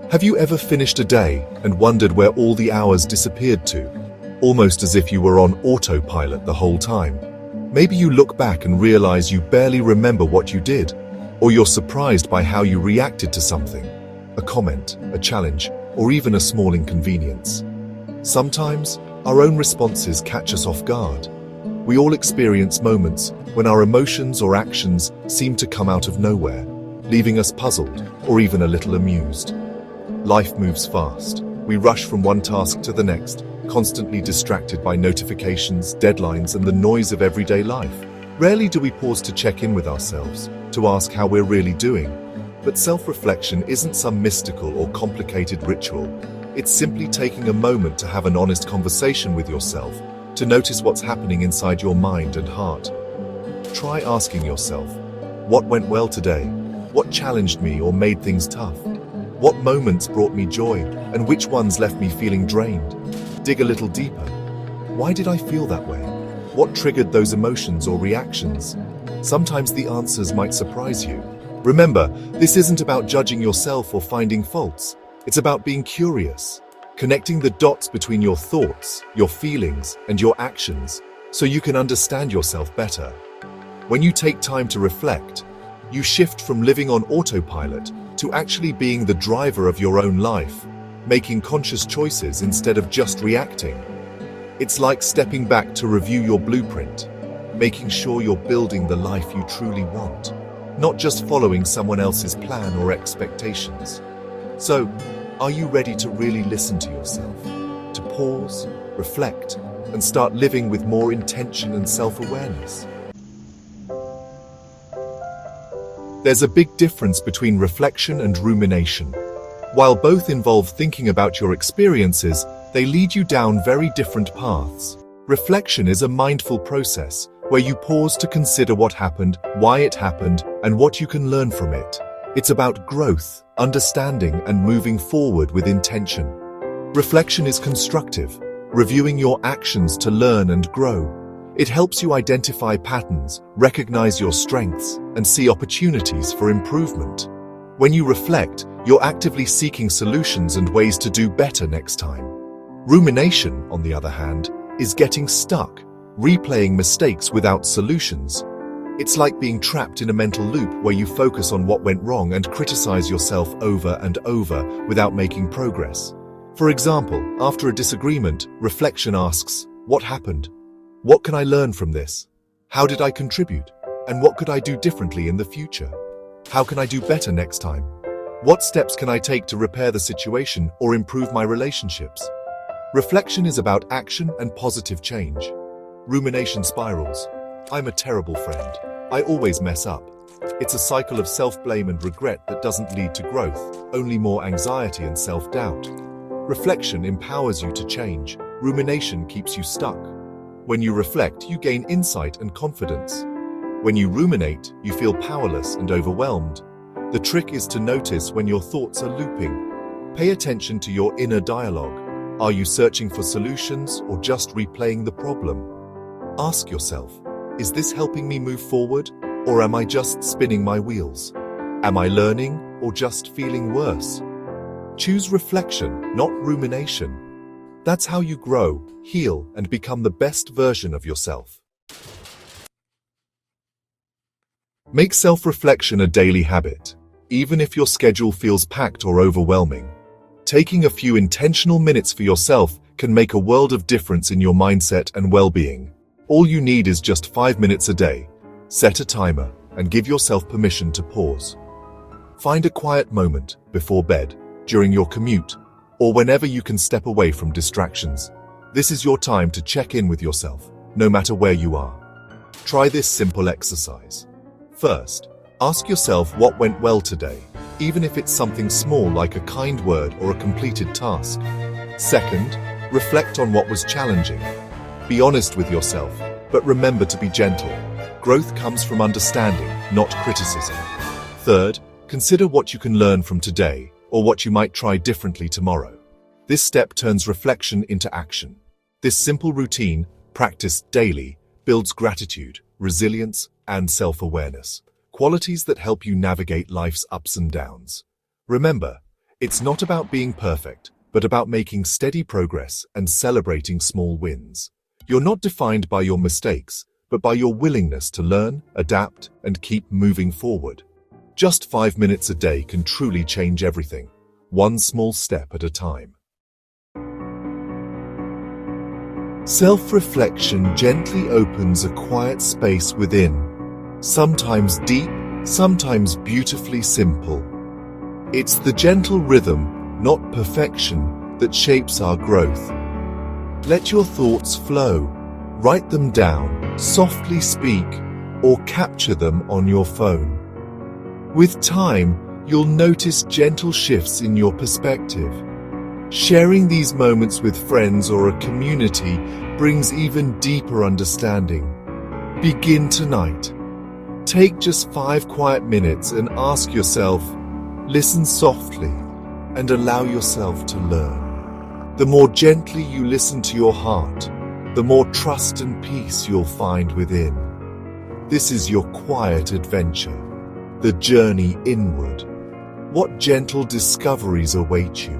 Have you ever finished a day and wondered where all the hours disappeared to, almost as if you were on autopilot the whole time? Maybe you look back and realize you barely remember what you did, or you're surprised by how you reacted to something, a comment, a challenge, or even a small inconvenience. Sometimes, our own responses catch us off guard. We all experience moments when our emotions or actions seem to come out of nowhere, leaving us puzzled or even a little amused. Life moves fast. We rush from one task to the next, constantly distracted by notifications, deadlines, and the noise of everyday life. Rarely do we pause to check in with ourselves, to ask how we're really doing. But self-reflection isn't some mystical or complicated ritual. It's simply taking a moment to have an honest conversation with yourself, to notice what's happening inside your mind and heart. Try asking yourself, what went well today? What challenged me or made things tough? What moments brought me joy, and which ones left me feeling drained? Dig a little deeper. Why did I feel that way? What triggered those emotions or reactions? Sometimes the answers might surprise you. Remember, this isn't about judging yourself or finding faults. It's about being curious, connecting the dots between your thoughts, your feelings, and your actions, so you can understand yourself better. When you take time to reflect, you shift from living on autopilot to actually being the driver of your own life, making conscious choices instead of just reacting. It's like stepping back to review your blueprint, making sure you're building the life you truly want, not just following someone else's plan or expectations. So, are you ready to really listen to yourself, to pause, reflect, and start living with more intention and self-awareness? There's a big difference between reflection and rumination. While both involve thinking about your experiences, they lead you down very different paths. Reflection is a mindful process where you pause to consider what happened, why it happened, and what you can learn from it. It's about growth, understanding, and moving forward with intention. Reflection is constructive, reviewing your actions to learn and grow. It helps you identify patterns, recognize your strengths, and see opportunities for improvement. When you reflect, you're actively seeking solutions and ways to do better next time. Rumination, on the other hand, is getting stuck, replaying mistakes without solutions. It's like being trapped in a mental loop where you focus on what went wrong and criticize yourself over and over without making progress. For example, after a disagreement, reflection asks, what happened? What can I learn from this? How did I contribute? And what could I do differently in the future? How can I do better next time? What steps can I take to repair the situation or improve my relationships? Reflection is about action and positive change. Rumination spirals. I'm a terrible friend. I always mess up. It's a cycle of self-blame and regret that doesn't lead to growth, only more anxiety and self-doubt. Reflection empowers you to change. Rumination keeps you stuck. When you reflect, you gain insight and confidence. When you ruminate, you feel powerless and overwhelmed. The trick is to notice when your thoughts are looping. Pay attention to your inner dialogue. Are you searching for solutions or just replaying the problem? Ask yourself, is this helping me move forward, or am I just spinning my wheels? Am I learning or just feeling worse? Choose reflection, not rumination. That's how you grow, heal, and become the best version of yourself. Make self-reflection a daily habit, even if your schedule feels packed or overwhelming. Taking a few intentional minutes for yourself can make a world of difference in your mindset and well-being. All you need is just 5 minutes a day. Set a timer and give yourself permission to pause. Find a quiet moment before bed, during your commute, or whenever you can step away from distractions. This is your time to check in with yourself, no matter where you are. Try this simple exercise. First, ask yourself what went well today, even if it's something small like a kind word or a completed task. Second, reflect on what was challenging. Be honest with yourself, but remember to be gentle. Growth comes from understanding, not criticism. Third, consider what you can learn from today, or what you might try differently tomorrow. This step turns reflection into action. This simple routine, practiced daily, builds gratitude, resilience, and self-awareness, qualities that help you navigate life's ups and downs. Remember, It's not about being perfect, but about making steady progress and celebrating small wins. You're not defined by your mistakes, but by your willingness to learn, adapt, and keep moving forward. Just 5 minutes a day can truly change everything, one small step at a time. Self-reflection gently opens a quiet space within, sometimes deep, sometimes beautifully simple. It's the gentle rhythm, not perfection, that shapes our growth. Let your thoughts flow. Write them down, softly speak, or capture them on your phone. With time, you'll notice gentle shifts in your perspective. Sharing these moments with friends or a community brings even deeper understanding. Begin tonight. Take just 5 quiet minutes and ask yourself, listen softly, and allow yourself to learn. The more gently you listen to your heart, the more trust and peace you'll find within. This is your quiet adventure, the journey inward. What gentle discoveries await you?